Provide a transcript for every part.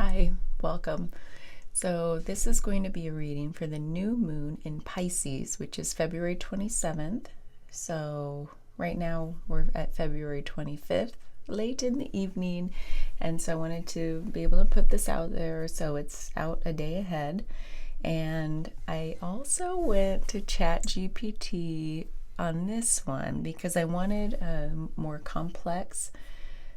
Hi, welcome. So this is going to be a reading for the new moon in Pisces, which is February 27th. So right now we're at February 25th, late in the evening. And so I wanted to be able to put this out there so it's out a day ahead. And I also went to ChatGPT on this one because I wanted a more complex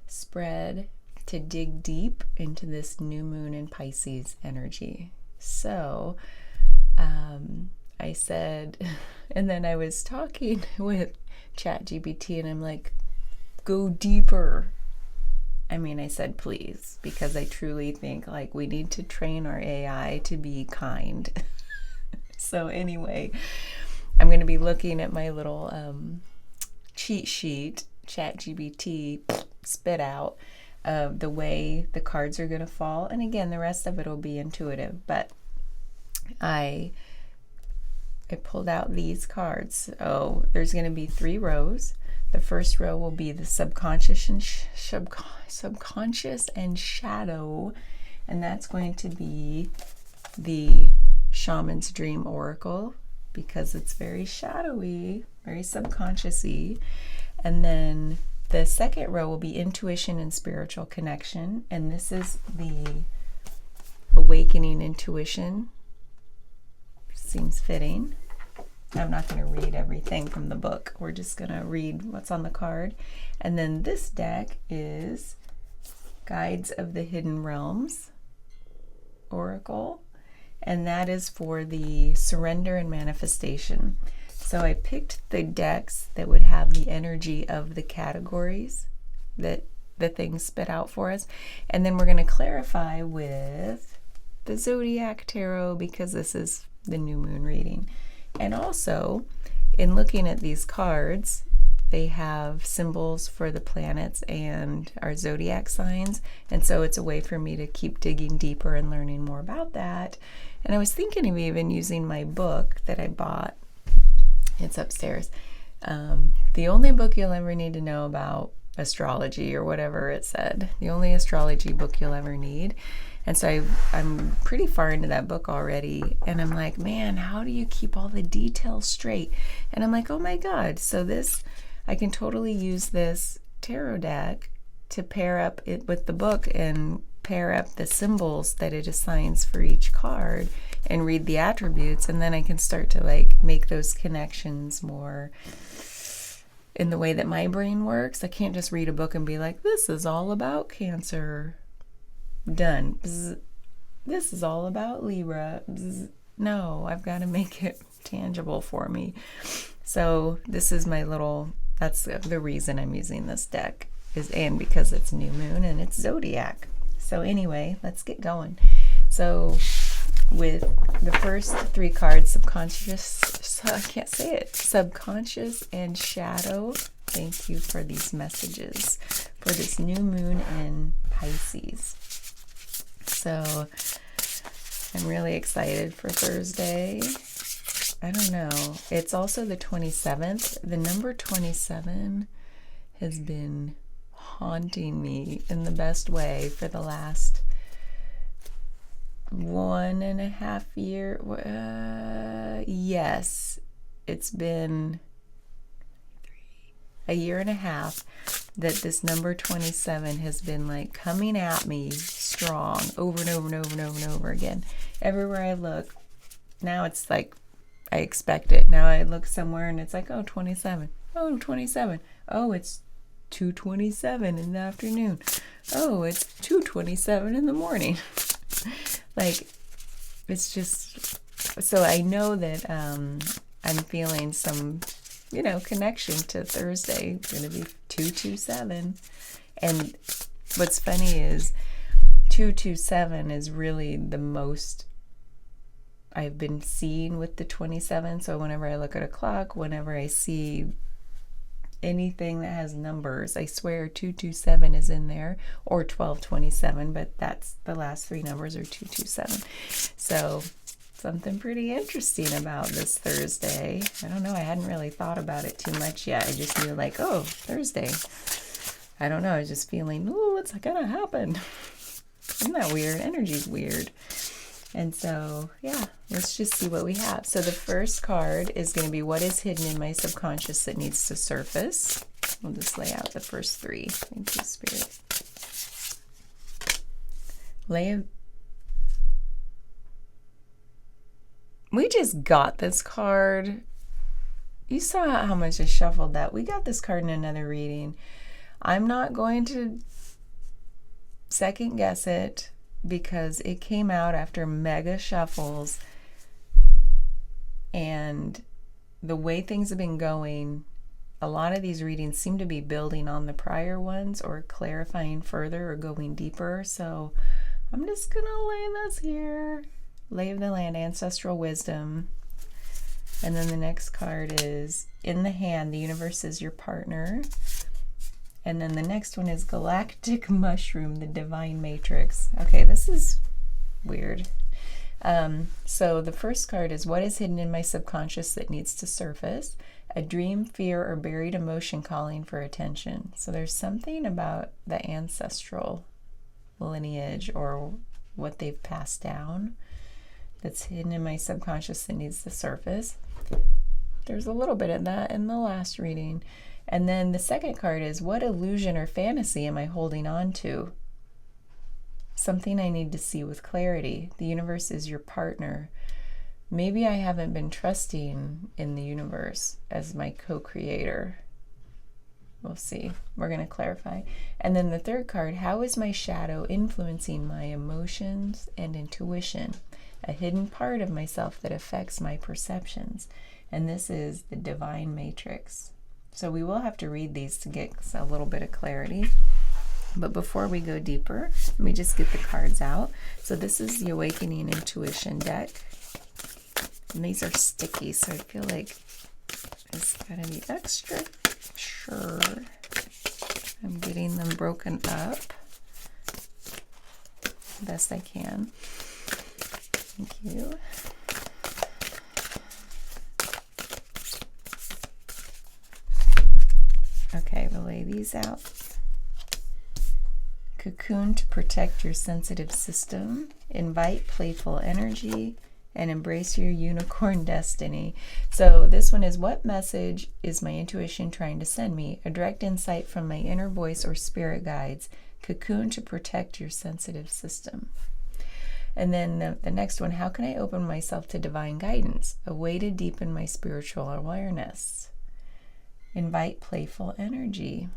spread to dig deep into this new moon in Pisces energy. So I said, and then I was talking with ChatGPT and I'm like, go deeper. I mean, I said please, because I truly think like we need to train our AI to be kind. So anyway, I'm going to be looking at my little cheat sheet, ChatGPT spit out the way the cards are going to fall. And again, the rest of it will be intuitive, but I pulled out these cards. So there's going to be 3 rows. The first row will be the subconscious and shadow, and that's going to be the shaman's dream oracle because it's very shadowy, very subconscious-y. And then the second row will be intuition and spiritual connection, and this is the awakening intuition. Seems fitting. I'm not going to read everything from the book. We're just going to read what's on the card. And then this deck is Guides of the Hidden Realms Oracle, and that is for the surrender and manifestation. So I picked the decks that would have the energy of the categories that the things spit out for us. And then we're going to clarify with the Zodiac Tarot because this is the new moon reading. And also, in looking at these cards, they have symbols for the planets and our zodiac signs. And so it's a way for me to keep digging deeper and learning more about that. And I was thinking of even using my book that I bought. It's upstairs. The only book you'll ever need to know about astrology or whatever it said. The only astrology book you'll ever need. And so I'm pretty far into that book already. And I'm like, man, how do you keep all the details straight? And I'm like, oh my God. So this, I can totally use this tarot deck to pair up it with the book and pair up the symbols that it assigns for each card and read the attributes, and then I can start to like make those connections more in the way that my brain works. I can't just read a book and be like, this is all about Cancer. Done. Bzz. This is all about Libra. Bzz. No, I've got to make it tangible for me. So this is my little, that's the reason I'm using this deck, and because it's new moon and it's zodiac. So anyway, let's get going. So with the first 3 cards, subconscious, I can't say it, subconscious and shadow. Thank you for these messages for this new moon in Pisces. So I'm really excited for Thursday. I don't know. It's also the 27th. The number 27 has been haunting me in the best way for the last 1.5 years. Yes, it's been a year and a half that this number 27 has been like coming at me strong over and over and over and over and over again. Everywhere I look, now it's like I expect it. Now I look somewhere and it's like, oh, 27. Oh, 27. Oh, it's 2:27 in the afternoon. Oh, it's 2:27 in the morning. Like, it's just, so I know that I'm feeling some, connection to Thursday. It's going to be 227. And what's funny is 227 is really the most I've been seeing with the 27. So whenever I look at a clock, whenever I see anything that has numbers, I swear 227 is in there, or 1227, but that's the last 3 numbers are 227. So something pretty interesting about this Thursday. I don't know, I hadn't really thought about it too much yet. I just knew like, oh, Thursday. I don't know, I was just feeling, oh, what's gonna happen? Isn't that weird? Energy's weird. And so, yeah, let's just see what we have. So the first card is going to be what is hidden in my subconscious that needs to surface. We'll just lay out the first three. Thank you, Spirit. We just got this card. You saw how much I shuffled that. We got this card in another reading. I'm not going to second guess it because it came out after mega shuffles, and the way things have been going, a lot of these readings seem to be building on the prior ones or clarifying further or going deeper. So I'm just gonna lay this here. Lay of the land, ancestral wisdom. And then the next card is in the hand, the universe is your partner. And then the next one is galactic mushroom, the divine matrix. Okay, this is weird. So the first card is what is hidden in my subconscious that needs to surface? A dream, fear, or buried emotion calling for attention. So there's something about the ancestral lineage or what they've passed down that's hidden in my subconscious that needs to surface. There's a little bit of that in the last reading. And then the second card is what illusion or fantasy am I holding on to? Something I need to see with clarity. The universe is your partner. Maybe I haven't been trusting in the universe as my co-creator. We'll see. We're going to clarify. And then the third card, how is my shadow influencing my emotions and intuition? A hidden part of myself that affects my perceptions. And this is the divine matrix. So we will have to read these to get a little bit of clarity. But before we go deeper, let me just get the cards out. So this is the Awakening Intuition deck. And these are sticky, so I feel like it's got to be extra sure. I'm getting them broken up best I can. Thank you. Okay, we'll lay these out. Cocoon to protect your sensitive system. Invite playful energy and embrace your unicorn destiny. So this one is, what message is my intuition trying to send me? A direct insight from my inner voice or spirit guides. Cocoon to protect your sensitive system. And then the next one, how can I open myself to divine guidance? A way to deepen my spiritual awareness. Invite playful energy.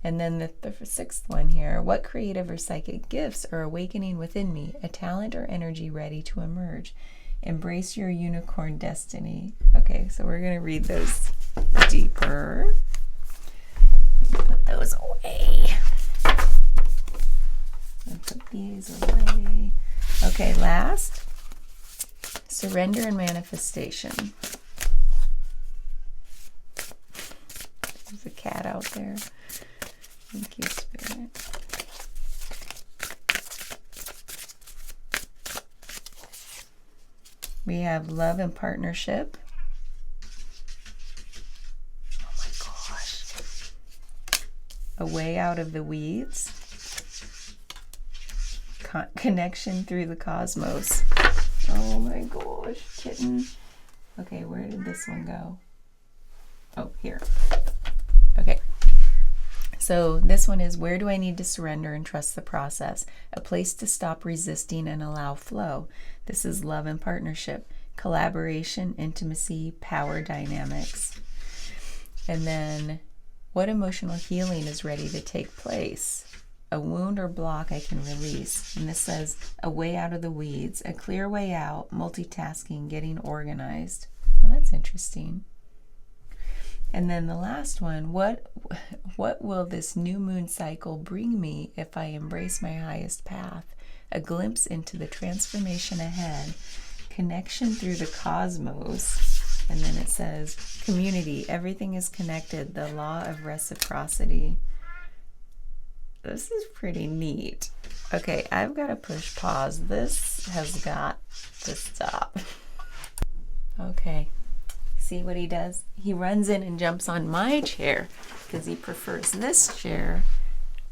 And then the sixth one here, what creative or psychic gifts are awakening within me? A talent or energy ready to emerge. Embrace your unicorn destiny. Okay, so we're going to read those deeper. Put those away. And put these away. Okay, last, surrender and manifestation. There's a cat out there. Thank you, Spirit. We have love and partnership. Oh my gosh. A way out of the weeds. Connection through the cosmos. Oh my gosh, kitten. Okay, where did this one go? Oh, here. Okay. So this one is, where do I need to surrender and trust the process? A place to stop resisting and allow flow. This is love and partnership, collaboration, intimacy, power dynamics. And then, what emotional healing is ready to take place? A wound or block I can release. And this says, a way out of the weeds, a clear way out, multitasking, getting organized. Well, that's interesting. And then the last one, what will this new moon cycle bring me if I embrace my highest path? A glimpse into the transformation ahead, connection through the cosmos. And then it says, community, everything is connected, the law of reciprocity. This is pretty neat. Okay, I've got to push pause. This has got to stop. Okay. See what he does? He runs in and jumps on my chair because he prefers this chair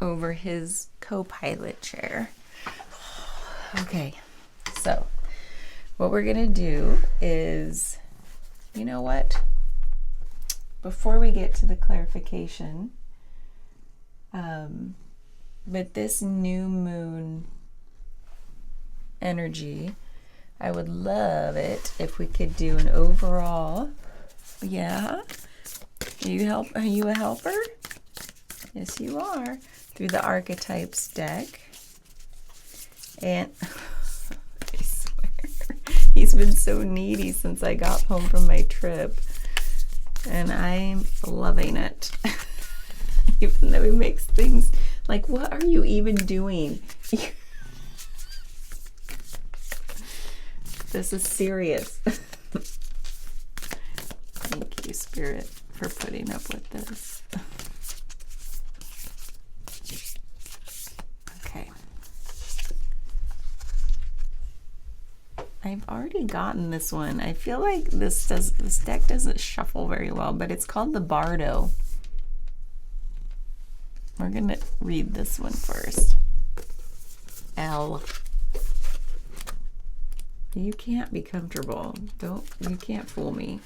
over his co-pilot chair. Okay, so what we're going to do is, you know what? Before we get to the clarification, with this new moon energy, I would love it if we could do an overall. Yeah? Are you a helper? Yes, you are. Through the archetypes deck. And I swear, he's been so needy since I got home from my trip. And I'm loving it. Even though he makes things like, what are you even doing? This is serious. Thank you, Spirit, for putting up with this. Okay. I've already gotten this one. I feel like this deck doesn't shuffle very well, but it's called the Bardo. We're gonna read this one first. L. You can't be comfortable. You can't fool me.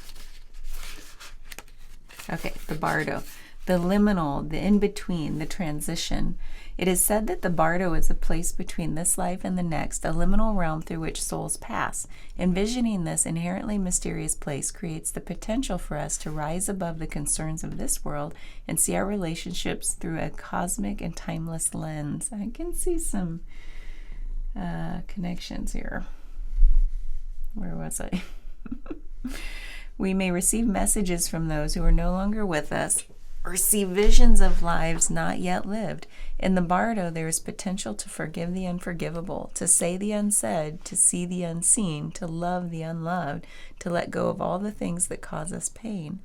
Okay, the Bardo. The liminal, the in-between, the transition. It is said that the Bardo is a place between this life and the next, a liminal realm through which souls pass. Envisioning this inherently mysterious place creates the potential for us to rise above the concerns of this world and see our relationships through a cosmic and timeless lens. I can see some connections here. Where was I? We may receive messages from those who are no longer with us, or see visions of lives not yet lived. In the Bardo, there is potential to forgive the unforgivable, to say the unsaid, to see the unseen, to love the unloved, to let go of all the things that cause us pain.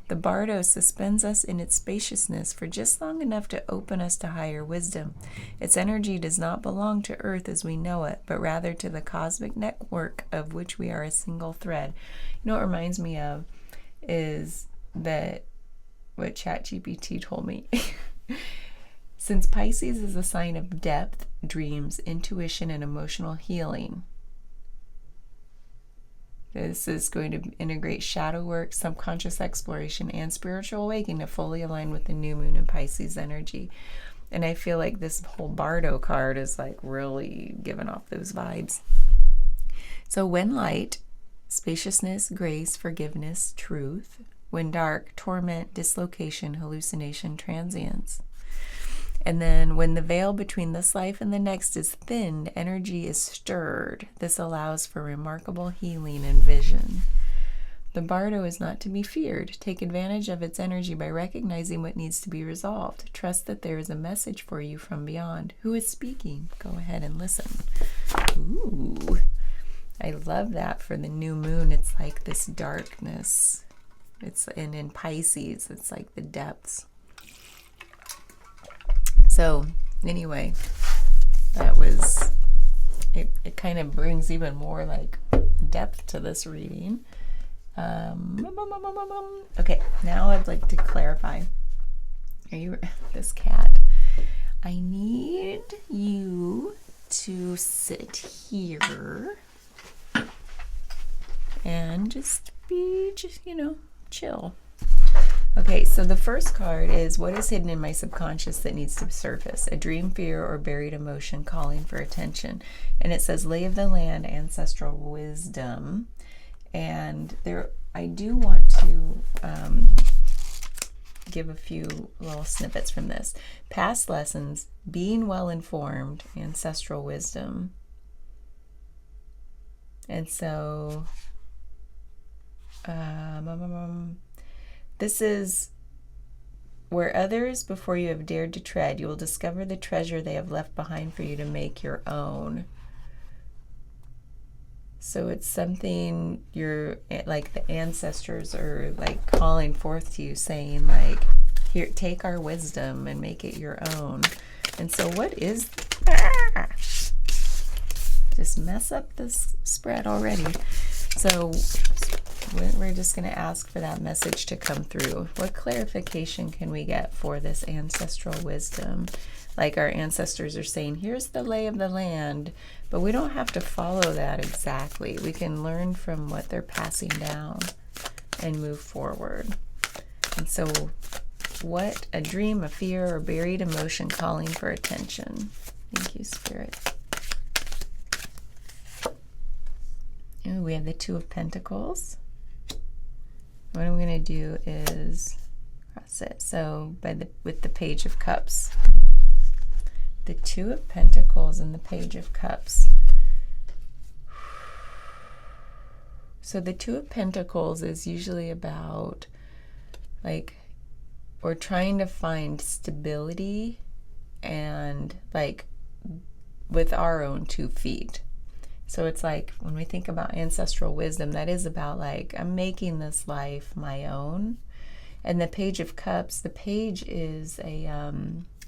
The Bardo suspends us in its spaciousness for just long enough to open us to higher wisdom. Its energy does not belong to Earth as we know it, but rather to the cosmic network of which we are a single thread. You know what it reminds me of is that what ChatGPT told me. Since Pisces is a sign of depth, dreams, intuition, and emotional healing, this is going to integrate shadow work, subconscious exploration, and spiritual awakening to fully align with the new moon in Pisces energy. And I feel like this whole Bardo card is like really giving off those vibes. So when light, spaciousness, grace, forgiveness, truth. When dark, torment, dislocation, hallucination, transience. And then when the veil between this life and the next is thinned, energy is stirred. This allows for remarkable healing and vision. The Bardo is not to be feared. Take advantage of its energy by recognizing what needs to be resolved. Trust that there is a message for you from beyond. Who is speaking? Go ahead and listen. Ooh, I love that for the new moon. It's like this darkness. And in Pisces, it's like the depths. So anyway, that was, it kind of brings even more like depth to this reading. Okay, now I'd like to clarify. This cat? I need you to sit here and just chill. Okay, so the first card is what is hidden in my subconscious that needs to surface? A dream, fear, or buried emotion calling for attention. And it says lay of the land, ancestral wisdom. And I do want to give a few little snippets from this. Past lessons, being well informed, ancestral wisdom. And so this is where others before you have dared to tread, you will discover the treasure they have left behind for you to make your own. So it's something like the ancestors are like calling forth to you, saying like, here, take our wisdom and make it your own. And so what is just mess up this spread already. So we're just going to ask for that message to come through. What clarification can we get for this ancestral wisdom? Like our ancestors are saying, here's the lay of the land, But we don't have to follow that exactly. We can learn from what they're passing down and move forward. And so, what a dream, a fear, or buried emotion calling for attention. Thank you, Spirit. Ooh, we have the Two of Pentacles. What I'm going to do is cross it. So with the Page of Cups. The Two of Pentacles and the Page of Cups. So the Two of Pentacles is usually about, like, we're trying to find stability and, like, with our own 2 feet. So it's like when we think about ancestral wisdom, that is about, like, I'm making this life my own. And the Page of Cups, the page is a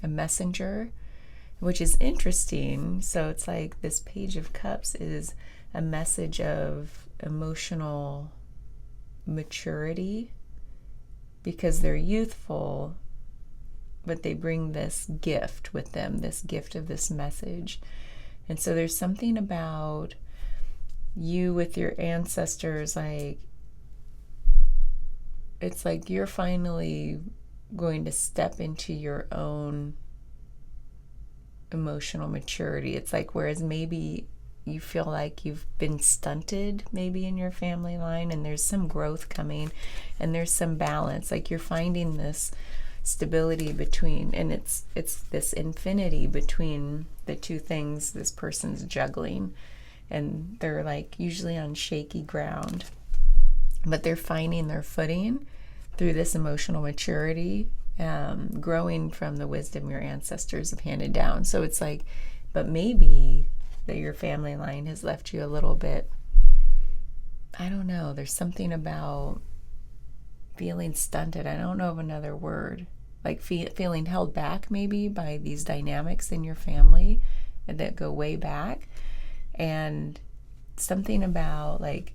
messenger, which is interesting. So it's like this Page of Cups is a message of emotional maturity, because they're youthful, but they bring this gift with them, this gift of this message. And so there's something about you with your ancestors, like, it's like you're finally going to step into your own emotional maturity. It's like, whereas maybe you feel like you've been stunted maybe in your family line, and there's some growth coming and there's some balance, like you're finding this stability between, and it's this infinity between the 2 things this person's juggling, and they're like usually on shaky ground, but they're finding their footing through this emotional maturity, growing from the wisdom your ancestors have handed down. So it's like, but maybe that your family line has left you a little bit, I don't know, there's something about feeling stunted. I don't know of another word. Like feeling held back maybe by these dynamics in your family that go way back. And something about, like,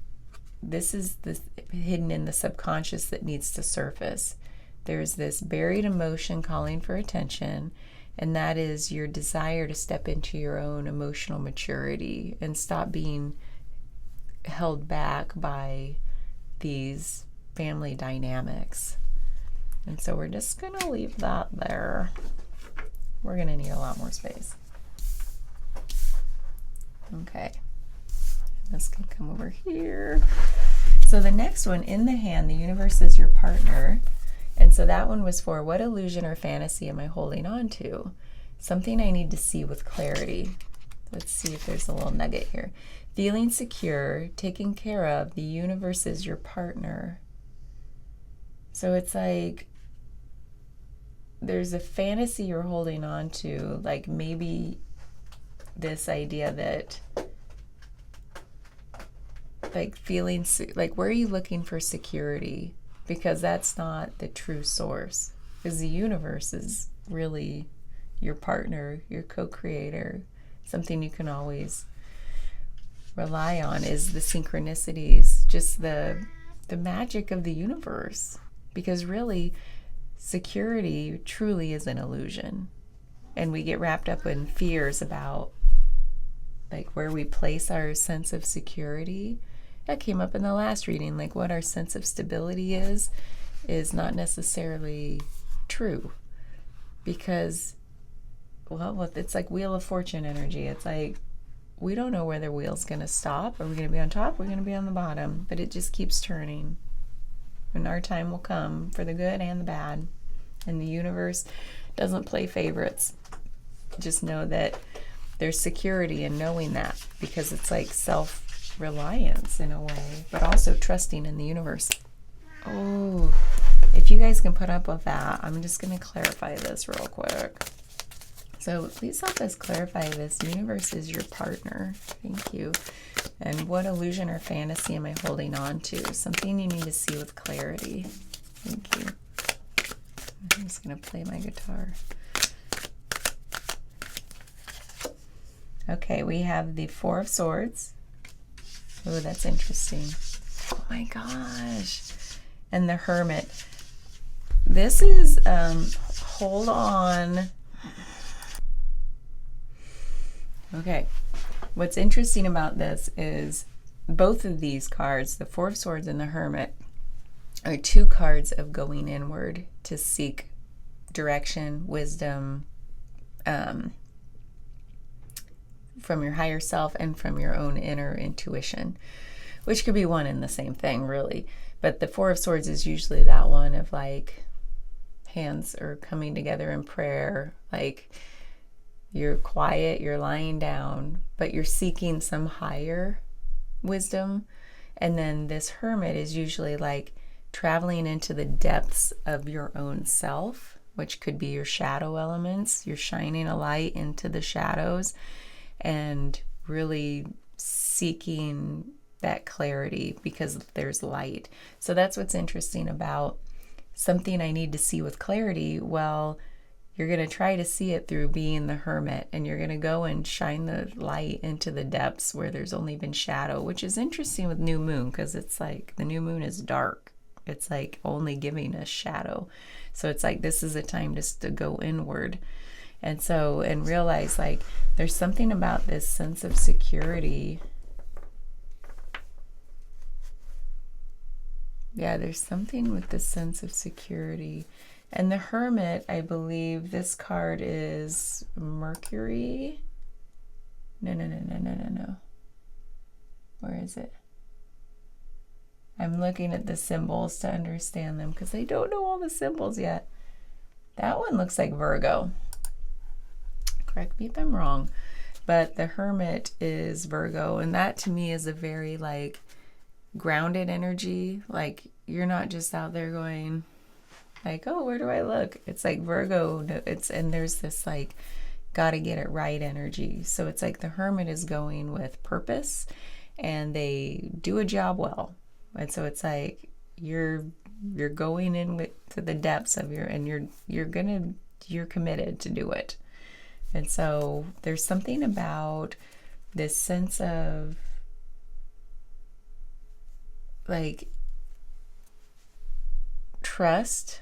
this is this hidden in the subconscious that needs to surface. There's this buried emotion calling for attention, and that is your desire to step into your own emotional maturity and stop being held back by these family dynamics. And so we're just going to leave that there. We're going to need a lot more space. Okay. This can come over here. So the next one, in the hand, the universe is your partner. And so that one was for, what illusion or fantasy am I holding on to? Something I need to see with clarity. Let's see if there's a little nugget here. Feeling secure, taken care of, the universe is your partner. So it's like there's a fantasy you're holding on to, like maybe this idea that, like, feeling like, where are you looking for security? Because that's not the true source, because the universe is really your partner, your co-creator, something you can always rely on, is the synchronicities, just the magic of the universe. Because really, security truly is an illusion. And we get wrapped up in fears about, like, where we place our sense of security. That came up in the last reading, like what our sense of stability is not necessarily true. Because, well, it's like Wheel of Fortune energy. It's like, we don't know where the wheel's going to stop. Are we going to be on top? We're going to be on the bottom. But it just keeps turning. And our time will come, for the good and the bad. And the universe doesn't play favorites. Just know that there's security in knowing that, because it's like self-reliance in a way, but also trusting in the universe. Oh, if you guys can put up with that, I'm just going to clarify this real quick. So please help us clarify this. Universe is your partner. Thank you. And what illusion or fantasy am I holding on to? Something you need to see with clarity. Thank you. I'm just going to play my guitar. Okay, we have the Four of Swords. Oh, that's interesting. Oh my gosh. And the Hermit. This is, hold on. Okay. what's interesting about this is both of these cards, the Four of Swords and the Hermit, are two cards of going inward to seek direction, wisdom, from your higher self and from your own inner intuition, which could be one and the same thing, really. But the Four of Swords is usually that one of like hands are coming together in prayer, like you're quiet, you're lying down, but you're seeking some higher wisdom. And then this Hermit is usually like traveling into the depths of your own self, which could be your shadow elements. You're shining a light into the shadows and really seeking that clarity because there's light. So that's what's interesting about something I need to see with clarity. Well, you're going to try to see it through being the Hermit, and you're going to go and shine the light into the depths where there's only been shadow, which is interesting with new moon because it's like the new moon is dark. It's like only giving us shadow. So it's like this is a time just to go inward. And realize like there's something about this sense of security. Yeah, there's something with this sense of security. And the Hermit, I believe this card is Mercury. No. Where is it? I'm looking at the symbols to understand them because I don't know all the symbols yet. That one looks like Virgo. Correct me if I'm wrong. But the Hermit is Virgo, and that to me is a very like grounded energy. Like you're not just out there going like, oh, where do I look? It's like Virgo. And there's this like gotta get it right energy. So it's like the Hermit is going with purpose and they do a job well. And so it's like you're going in to the depths of you're committed to do it. And so there's something about this sense of like trust,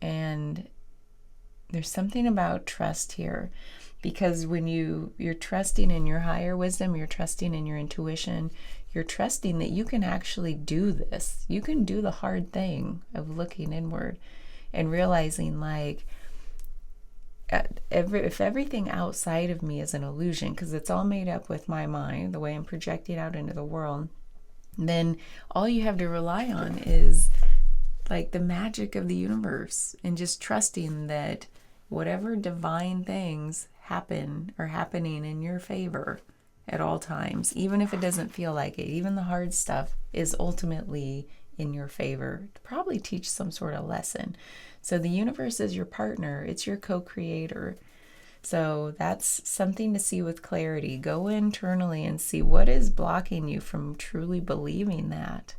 and there's something about trust here because when you're trusting in your higher wisdom, you're trusting in your intuition, you're trusting that you can actually do this. You can do the hard thing of looking inward and realizing like if everything outside of me is an illusion, because it's all made up with my mind, the way I'm projecting out into the world, then all you have to rely on is like the magic of the universe and just trusting that whatever divine things happen are happening in your favor at all times, even if it doesn't feel like it. Even the hard stuff is ultimately in your favor to probably teach some sort of lesson. So the universe is your partner. It's your co-creator. So that's something to see with clarity. Go internally and see what is blocking you from truly believing that.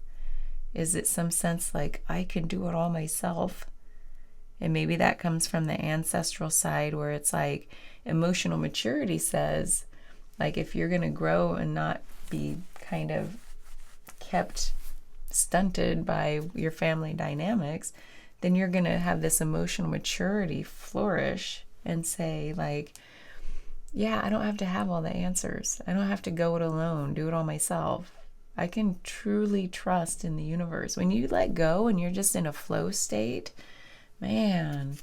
Is it some sense like I can do it all myself? And maybe that comes from the ancestral side where it's like emotional maturity says, like if you're going to grow and not be kind of kept stunted by your family dynamics, then you're going to have this emotional maturity flourish and say like, yeah, I don't have to have all the answers. I don't have to go it alone, do it all myself. I can truly trust in the universe. When you let go and you're just in a flow state, man,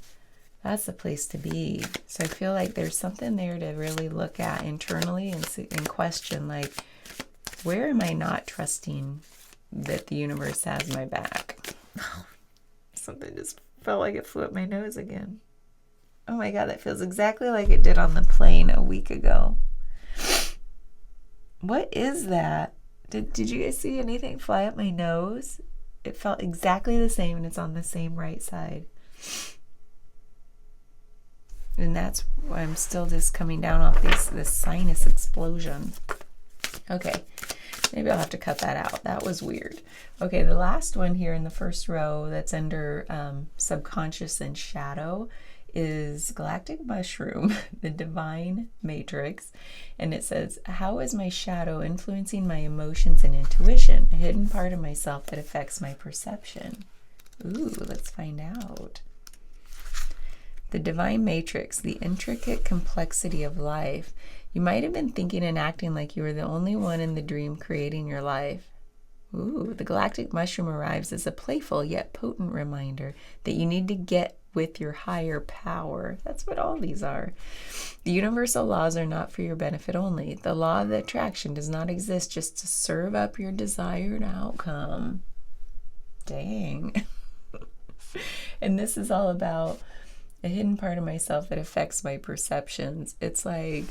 that's the place to be. So I feel like there's something there to really look at internally and question like, where am I not trusting that the universe has my back? Something just felt like it flew up my nose again. Oh my God, that feels exactly like it did on the plane a week ago. What is that? Did you guys see anything fly up my nose? It felt exactly the same, and it's on the same right side. And that's why I'm still just coming down off this sinus explosion. Okay, maybe I'll have to cut that out. That was weird. Okay, the last one here in the first row that's under subconscious and shadow is Galactic Mushroom, the Divine Matrix. And it says, how is my shadow influencing my emotions and intuition? A hidden part of myself that affects my perception. Ooh, let's find out. The divine matrix, the intricate complexity of life. You might have been thinking and acting like you were the only one in the dream creating your life. Ooh, the galactic mushroom arrives as a playful yet potent reminder that you need to get with your higher power. That's what all these are. The universal laws are not for your benefit only. The law of attraction does not exist just to serve up your desired outcome. Dang. And this is all about a hidden part of myself that affects my perceptions. It's like,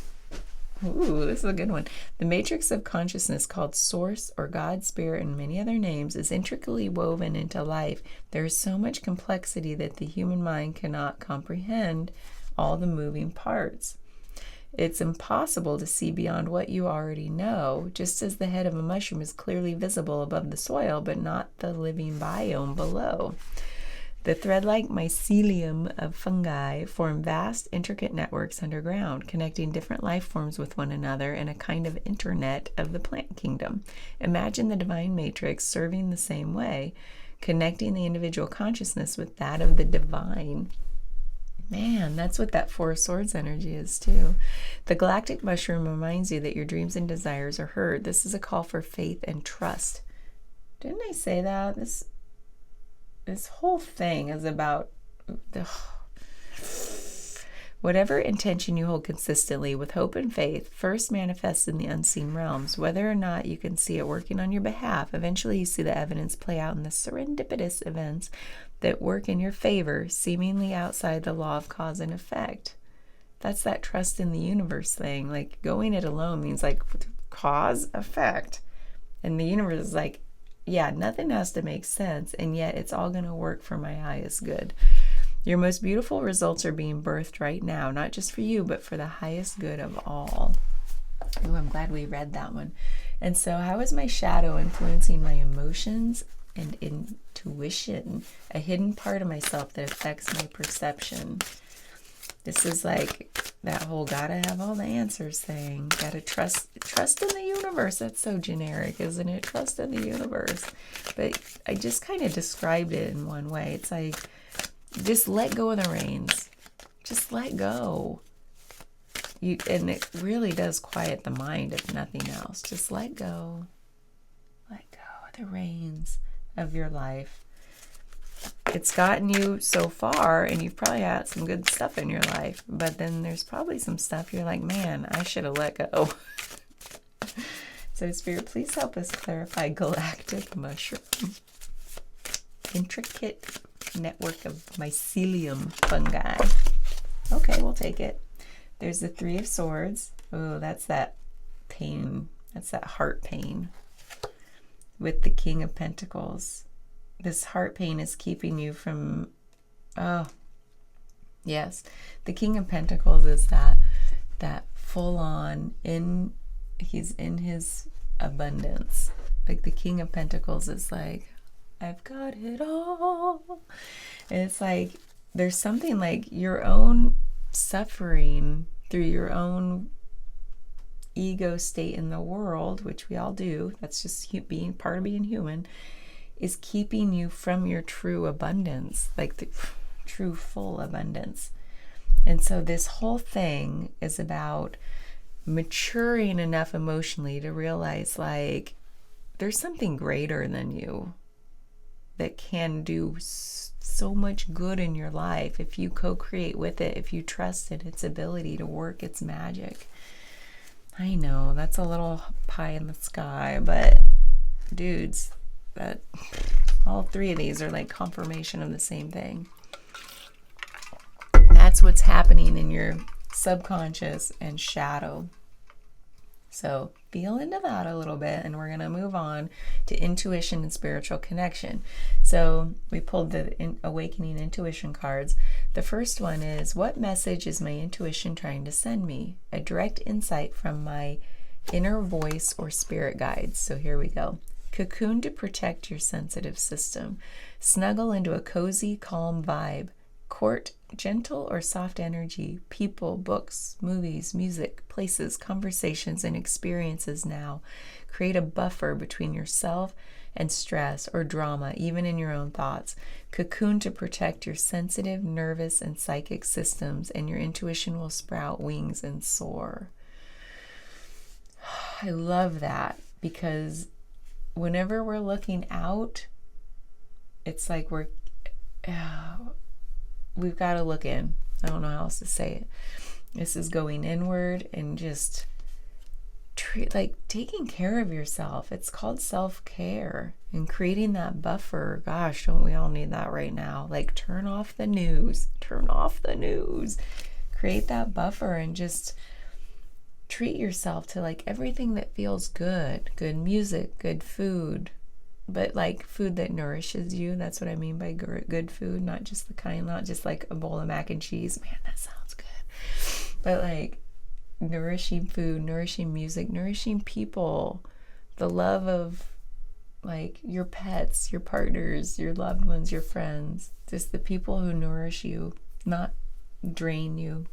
ooh, this is a good one. The matrix of consciousness, called Source or God, Spirit, and many other names, is intricately woven into life. There is so much complexity that the human mind cannot comprehend all the moving parts. It's impossible to see beyond what you already know, just as the head of a mushroom is clearly visible above the soil, but not the living biome below. The thread-like mycelium of fungi form vast, intricate networks underground, connecting different life forms with one another in a kind of internet of the plant kingdom. Imagine the divine matrix serving the same way, connecting the individual consciousness with that of the divine. Man, that's what that Four of Swords energy is too. The galactic mushroom reminds you that your dreams and desires are heard. This is a call for faith and trust. Didn't I say that? This whole thing is about whatever intention you hold consistently with hope and faith first manifests in the unseen realms. Whether or not you can see it working on your behalf, eventually you see the evidence play out in the serendipitous events that work in your favor, seemingly outside the law of cause and effect. That's that trust in the universe thing. Like, going it alone means like cause, effect. And the universe is like, yeah, nothing has to make sense, and yet it's all going to work for my highest good. Your most beautiful results are being birthed right now, not just for you, but for the highest good of all. Ooh, I'm glad we read that one. And so, how is my shadow influencing my emotions and intuition? A hidden part of myself that affects my perception. This is like that whole gotta have all the answers thing. Gotta trust in the universe. That's so generic, isn't it? Trust in the universe. But I just kind of described it in one way. It's like, just let go of the reins. Just let go. And it really does quiet the mind, if nothing else. Just let go. Let go of the reins of your life. It's gotten you so far, and you've probably had some good stuff in your life, but then there's probably some stuff you're like, man, I should have let go. So Spirit, please help us clarify galactic mushroom. Intricate network of mycelium fungi. Okay, we'll take it. There's the Three of Swords. Oh, that's that pain. That's that heart pain. With the King of Pentacles. This heart pain is keeping you from, oh, yes. The King of Pentacles is that full on, he's in his abundance. Like the King of Pentacles is like, I've got it all. And it's like, there's something like your own suffering through your own ego state in the world, which we all do. That's just being part of being human. Is keeping you from your true abundance, like the true full abundance. And so this whole thing is about maturing enough emotionally to realize, like, there's something greater than you that can do so much good in your life if you co-create with it, if you trust in its ability to work its magic. I know that's a little pie in the sky, but dudes, that all three of these are like confirmation of the same thing. That's what's happening in your subconscious and shadow. So feel into that a little bit, and we're going to move on to intuition and spiritual connection. So we pulled the awakening intuition cards. The first one is, what message is my intuition trying to send me? A direct insight from my inner voice or spirit guides. So here we go. Cocoon to protect your sensitive system. Snuggle into a cozy, calm vibe. Court gentle or soft energy, people, books, movies, music, places, conversations, and experiences now. Create a buffer between yourself and stress or drama, even in your own thoughts. Cocoon to protect your sensitive, nervous, and psychic systems, and your intuition will sprout wings and soar. I love that, because whenever we're looking out, it's like we've got to look in. I don't know how else to say it. This is going inward and just taking care of yourself. It's called self-care, and creating that buffer. Gosh, don't we all need that right now? Like, turn off the news. Create that buffer and just treat yourself to like everything that feels good. Good music, good food, but like food that nourishes you. That's what I mean by good food, not just like a bowl of mac and cheese. Man, that sounds good. But like nourishing food, nourishing music, nourishing people, the love of like your pets, your partners, your loved ones, your friends, just the people who nourish you, not drain you.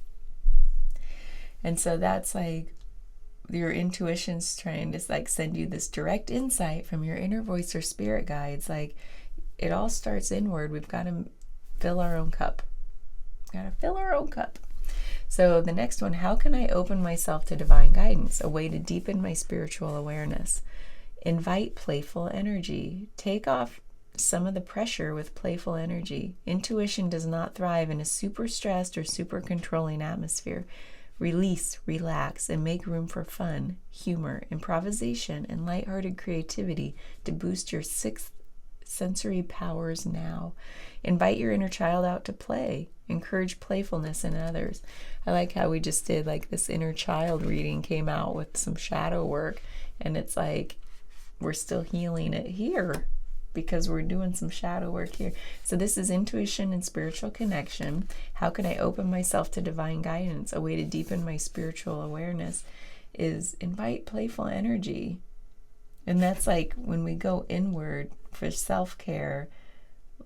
And so that's like your intuition's trying to like send you this direct insight from your inner voice or spirit guides. Like, it all starts inward. We've got to fill our own cup. So the next one, how can I open myself to divine guidance? A way to deepen my spiritual awareness. Invite playful energy. Take off some of the pressure with playful energy. Intuition does not thrive in a super stressed or super controlling atmosphere. Release, relax, and make room for fun, humor, improvisation, and lighthearted creativity to boost your sixth sensory powers now. Invite your inner child out to play. Encourage playfulness in others. I like how we just did like this inner child reading, came out with some shadow work, and it's like we're still healing it here because we're doing some shadow work here. So this is intuition and spiritual connection. How can I open myself to divine guidance? A way to deepen my spiritual awareness is invite playful energy. And that's like when we go inward for self-care,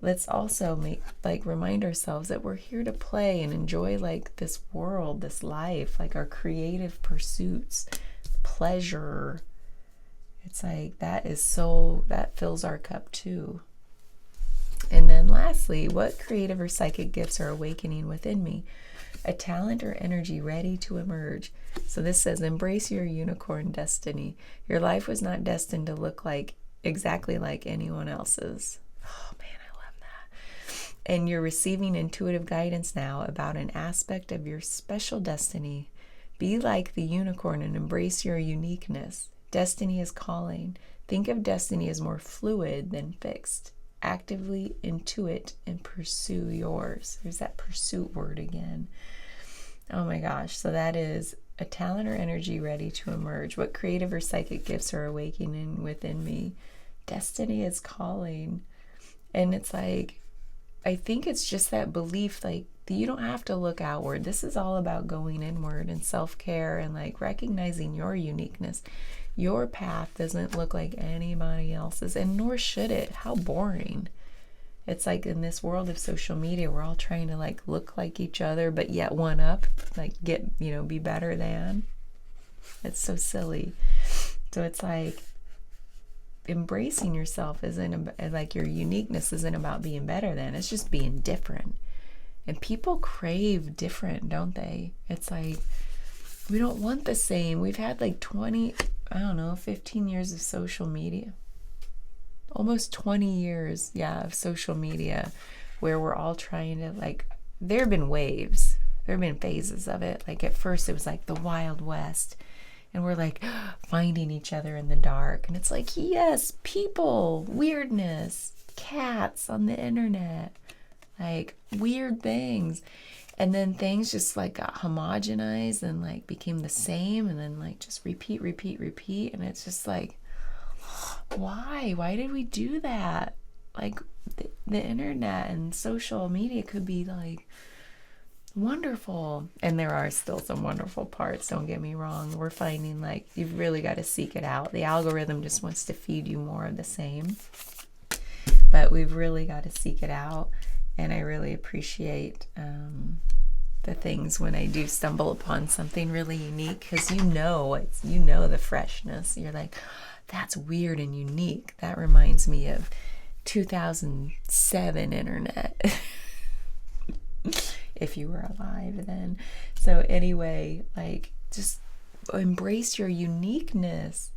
let's also remind ourselves that we're here to play and enjoy like this world, this life, like our creative pursuits, pleasure. It's like that fills our cup too. And then lastly, what creative or psychic gifts are awakening within me? A talent or energy ready to emerge. So this says, embrace your unicorn destiny. Your life was not destined to look exactly like anyone else's. Oh man, I love that. And you're receiving intuitive guidance now about an aspect of your special destiny. Be like the unicorn and embrace your uniqueness. Destiny is calling. Think of destiny as more fluid than fixed. Actively intuit and pursue yours. There's that pursuit word again. Oh my gosh. So that is a talent or energy ready to emerge. What creative or psychic gifts are awakening within me? Destiny is calling. And it's like, I think it's just that belief, like, you don't have to look outward. This is all about going inward and self-care and like recognizing your uniqueness. Your path doesn't look like anybody else's, and nor should it. How boring. It's like in this world of social media, we're all trying to like look like each other, but yet one up, like be better than. It's so silly. So it's like embracing yourself isn't like your uniqueness isn't about being better than. It's just being different. And people crave different, don't they? It's like we don't want the same. We've had like 15 years of social media. Almost 20 years, of social media where we're all trying to like, there have been waves. There have been phases of it. Like at first it was like the Wild West. And we're like finding each other in the dark. And it's like, yes, people, weirdness, cats on the internet, like weird things. And then things just like got homogenized and like became the same, and then like just repeat. And it's just like, why did we do that? Like the internet and social media could be like wonderful, and there are still some wonderful parts, don't get me wrong. We're finding like you've really got to seek it out. The algorithm just wants to feed you more of the same, but we've really got to seek it out And I really appreciate the things when I do stumble upon something really unique, because you know the freshness. You're like, that's weird and unique. That reminds me of 2007 internet. If you were alive then. So anyway, like, just embrace your uniqueness.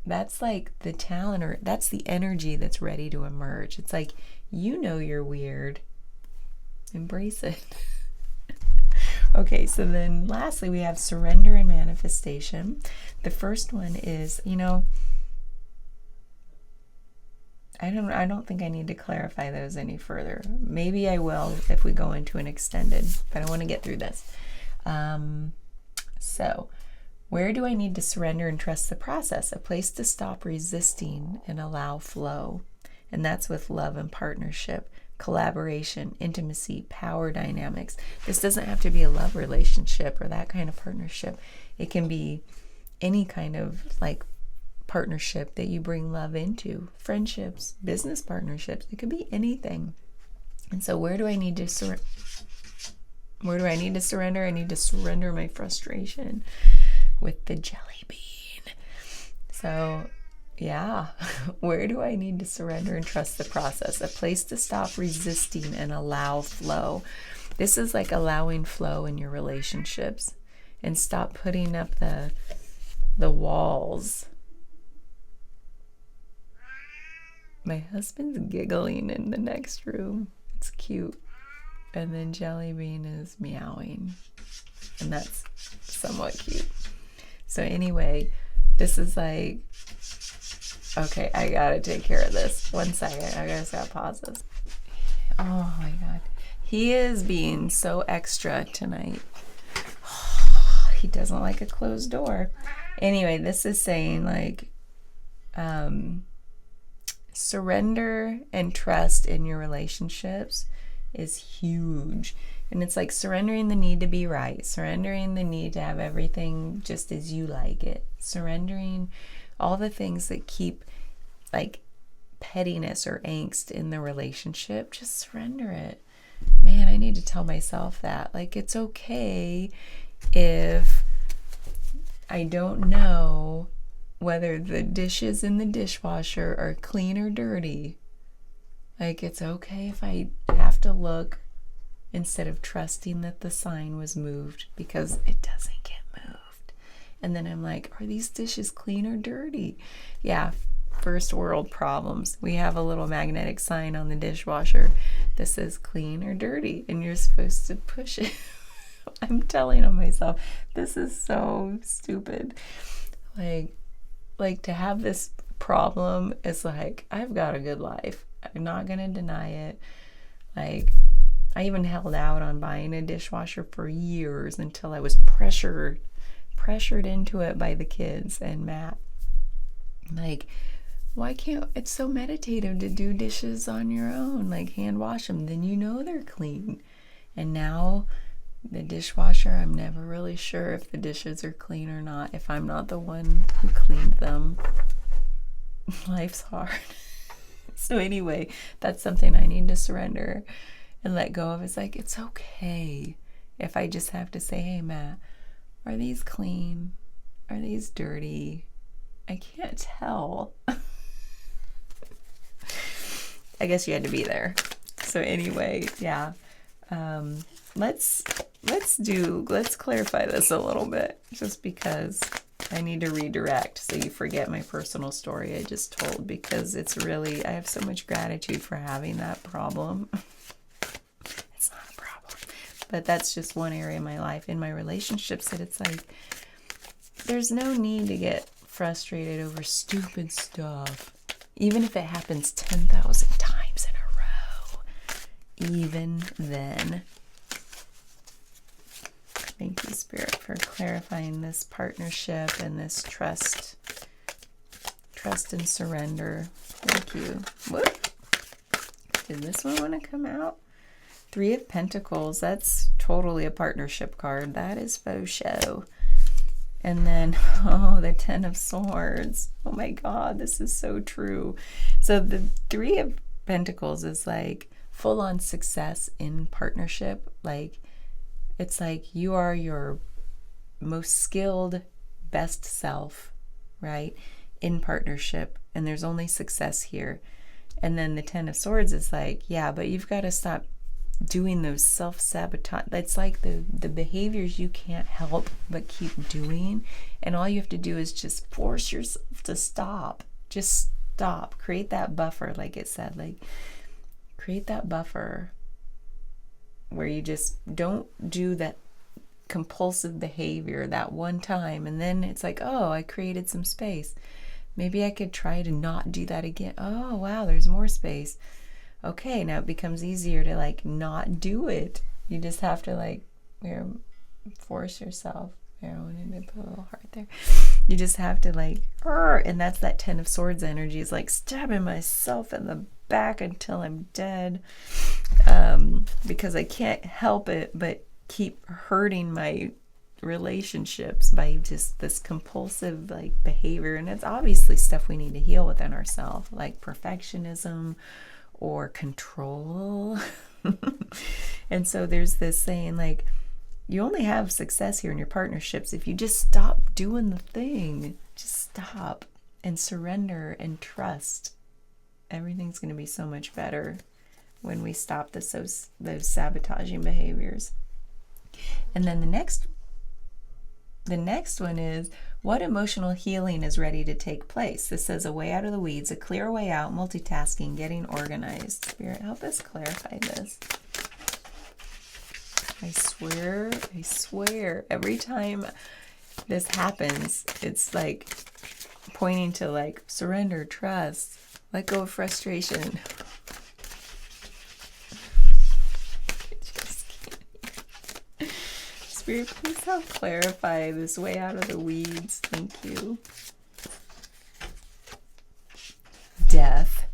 That's like the talent, or that's the energy that's ready to emerge. It's like, you're weird. Embrace it. Okay, so then lastly we have surrender and manifestation. The first one is, I don't think I need to clarify those any further. Maybe I will if we go into an extended, but I want to get through this. So, where do I need to surrender and trust the process? A place to stop resisting and allow flow. And that's with love and partnership, collaboration, intimacy, power dynamics. This doesn't have to be a love relationship or that kind of partnership. It can be any kind of like partnership that you bring love into. Friendships, business partnerships, it could be anything. And so where do I need to surrender? I need to surrender my frustration with the jelly bean. So yeah, where do I need to surrender and trust the process? A place to stop resisting and allow flow. This is like allowing flow in your relationships, and stop putting up the walls. My husband's giggling in the next room. It's cute. And then Jelly Bean is meowing. And that's somewhat cute. So anyway, this is like, okay, I gotta take care of this. 1 second, I just gotta pause this. Oh my God. He is being so extra tonight. He doesn't like a closed door. Anyway, this is saying like, surrender and trust in your relationships is huge. And it's like surrendering the need to be right, surrendering the need to have everything just as you like it, surrendering all the things that keep like pettiness or angst in the relationship. Just surrender it. Man, I need to tell myself that. Like, it's okay if I don't know whether the dishes in the dishwasher are clean or dirty. Like, it's okay if I have to look instead of trusting that the sign was moved, because it doesn't get moved. And then I'm like, are these dishes clean or dirty? Yeah, first world problems. We have a little magnetic sign on the dishwasher that says clean or dirty, and you're supposed to push it. I'm telling on myself, this is so stupid. Like to have this problem is like, I've got a good life. I'm not gonna deny it. Like, I even held out on buying a dishwasher for years until I was pressured into it by the kids and Matt. Like, why can't, it's so meditative to do dishes on your own, like hand wash them, then they're clean. And now the dishwasher, I'm never really sure if the dishes are clean or not, if I'm not the one who cleaned them. Life's hard. So anyway, that's something I need to surrender and let go of. It's like, it's okay if I just have to say, hey Matt, are these clean? Are these dirty? I can't tell. I guess you had to be there. So anyway, yeah. Let's clarify this a little bit, just because I need to redirect so you forget my personal story I just told, because it's really, I have so much gratitude for having that problem. It's not a problem, but that's just one area of my life, in my relationships, that it's like, there's no need to get frustrated over stupid stuff, even if it happens 10,000 times in a row. Even then. Thank you, Spirit, for clarifying this partnership and this trust and surrender. Thank you. Whoop. Did this one want to come out? 3 of Pentacles. That's totally a partnership card. That is faux show. And then, the 10 of Swords. Oh my God, this is so true. So the 3 of Pentacles is like full-on success in partnership, like it's like you are your most skilled, best self, right, in partnership, and there's only success here. And then the Ten of Swords is like, yeah, but you've got to stop doing those self-sabotage. It's like the behaviors you can't help but keep doing, and all you have to do is just force yourself to stop. Just stop. Create that buffer, like it said, like create that buffer where you just don't do that compulsive behavior that one time, and then it's like, oh, I created some space. Maybe I could try to not do that again. Oh, wow, there's more space. Okay, now it becomes easier to like not do it. You just have to like, force yourself. I wanted to put a little heart there. You just have to like, and that's that Ten of Swords energy, is like stabbing myself in the back until I'm dead, because I can't help it but keep hurting my relationships by just this compulsive like behavior. And it's obviously stuff we need to heal within ourselves, like perfectionism or control. And so there's this saying, like, you only have success here in your partnerships if you just stop doing the thing. Just stop and surrender and trust. Everything's going to be so much better when we stop those sabotaging behaviors. And then the next one is, what emotional healing is ready to take place? This says a way out of the weeds, a clear way out, multitasking, getting organized. Spirit, help us clarify this. I swear, every time this happens, it's like pointing to like surrender, trust, let go of frustration. Spirit, please help clarify this way out of the weeds. Thank you. Death.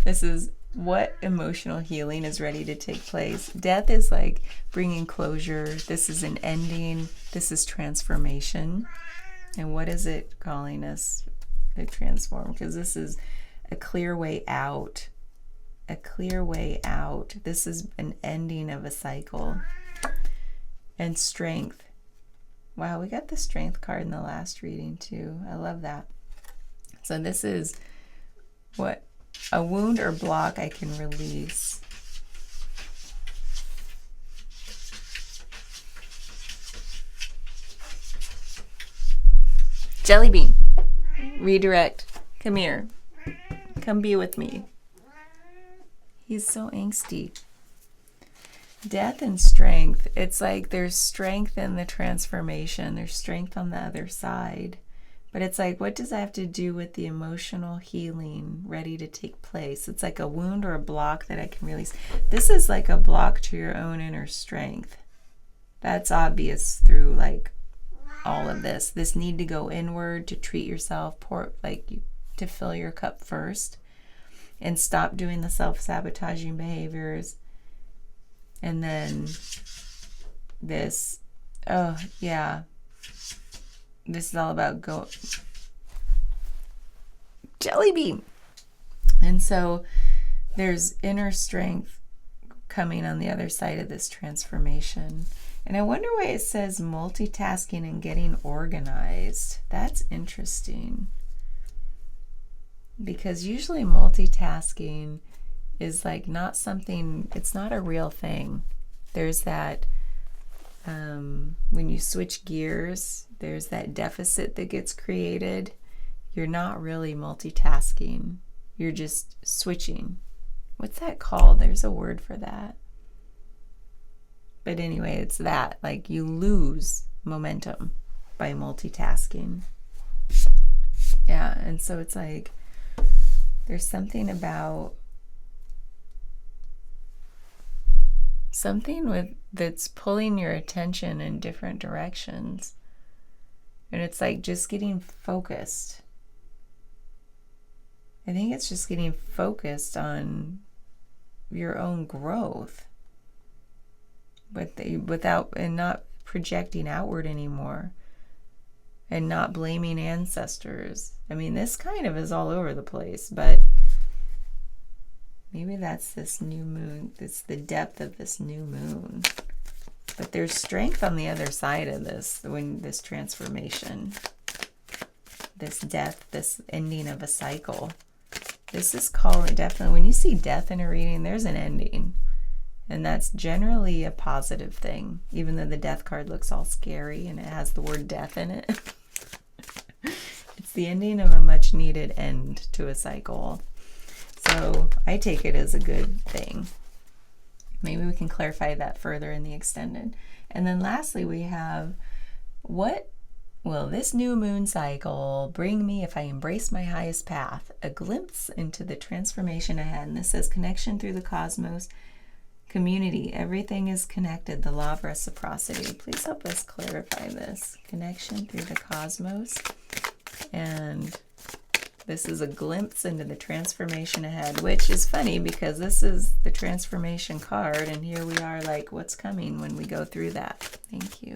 This is what emotional healing is ready to take place. Death is like bringing closure. This is an ending. This is transformation. And what is it calling us to transform? Because this is a clear way out. A clear way out. This is an ending of a cycle. And strength. Wow, we got the strength card in the last reading too. I love that. So this is what? A wound or block I can release. Jelly bean. Redirect. Come here. Come be with me. He's so angsty. Death and strength. It's like there's strength in the transformation. There's strength on the other side. But it's like, what does that have to do with the emotional healing ready to take place? It's like a wound or a block that I can release. This is like a block to your own inner strength. That's obvious through like all of this. This need to go inward, to treat yourself, to fill your cup first and stop doing the self-sabotaging behaviors. And then this, oh yeah, this is all about jelly bean. And so there's inner strength coming on the other side of this transformation. And I wonder why it says multitasking and getting organized. That's interesting. Because usually multitasking is like not something, it's not a real thing. There's that, when you switch gears, there's that deficit that gets created. You're not really multitasking. You're just switching. What's that called? There's a word for that. But anyway, it's that. Like you lose momentum by multitasking. Yeah, and so it's like there's something about that's pulling your attention in different directions. And it's like just getting focused. I think it's just getting focused on your own growth, and not projecting outward anymore, and not blaming ancestors. I mean, this kind of is all over the place, but Maybe that's this new moon. It's the depth of this new moon. But there's strength on the other side of this, when this transformation, this death, this ending of a cycle. This is calling, definitely, when you see death in a reading, there's an ending. And that's generally a positive thing, even though the death card looks all scary and it has the word death in it. It's the ending of a much needed end to a cycle. So I take it as a good thing. Maybe we can clarify that further in the extended. And then lastly, we have, what will this new moon cycle bring me if I embrace my highest path? A glimpse into the transformation ahead. And this says connection through the cosmos, community. Everything is connected. The law of reciprocity. Please help us clarify this. Connection through the cosmos. And this is a glimpse into the transformation ahead, which is funny because this is the transformation card, and here we are like, what's coming when we go through that? Thank you.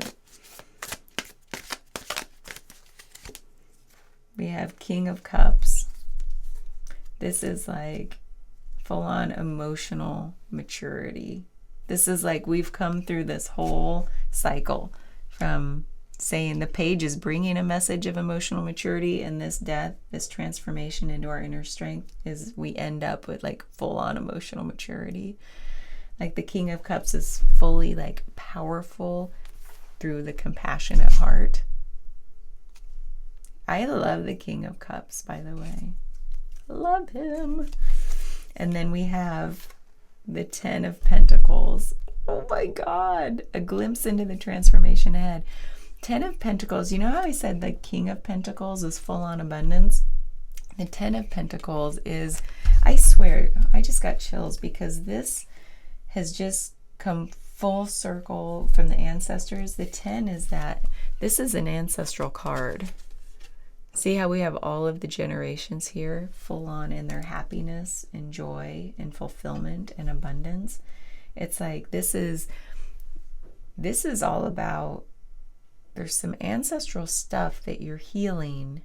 We have King of Cups. This is like full-on emotional maturity. This is like we've come through this whole cycle from saying the page is bringing a message of emotional maturity, and this death, this transformation into our inner strength, is we end up with like full-on emotional maturity. Like the King of Cups is fully like powerful through the compassionate heart. I love the King of Cups, by the way. Love him. And then we have the Ten of Pentacles. Oh my God. A glimpse into the transformation ahead. Ten of Pentacles, you know how I said the King of Pentacles is full on abundance? The Ten of Pentacles is, I swear, I just got chills because this has just come full circle from the ancestors. The 10 is that this is an ancestral card. See how we have all of the generations here full on in their happiness and joy and fulfillment and abundance. It's like this is all about, there's some ancestral stuff that you're healing,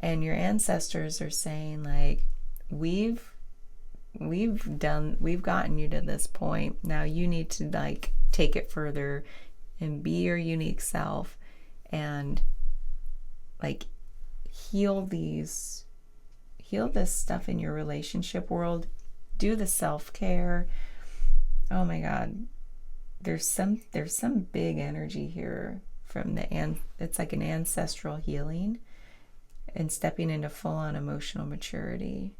and your ancestors are saying like, we've gotten you to this point. Now you need to like take it further and be your unique self and like heal this stuff in your relationship world. Do the self-care. Oh my God. There's some big energy here from it's like an ancestral healing and stepping into full-on emotional maturity.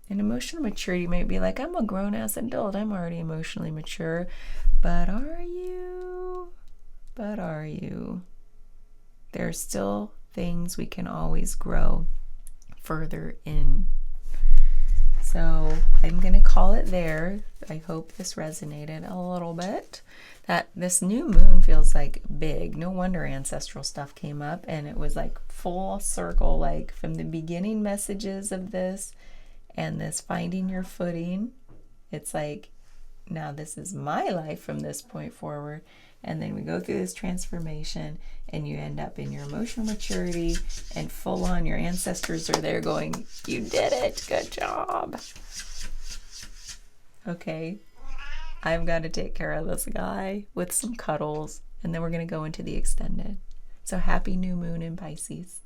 And emotional maturity might be like, I'm a grown-ass adult, I'm already emotionally mature. But are you? There are still things we can always grow further in. So I'm going to call it there. I hope this resonated a little bit. That this new moon feels like big. No wonder ancestral stuff came up, and it was like full circle, like from the beginning messages of this and this finding your footing. It's like, now this is my life from this point forward. And then we go through this transformation and you end up in your emotional maturity and full on your ancestors are there going, you did it, good job. Okay, I've got to take care of this guy with some cuddles, and then we're going to go into the extended. So happy new moon in Pisces.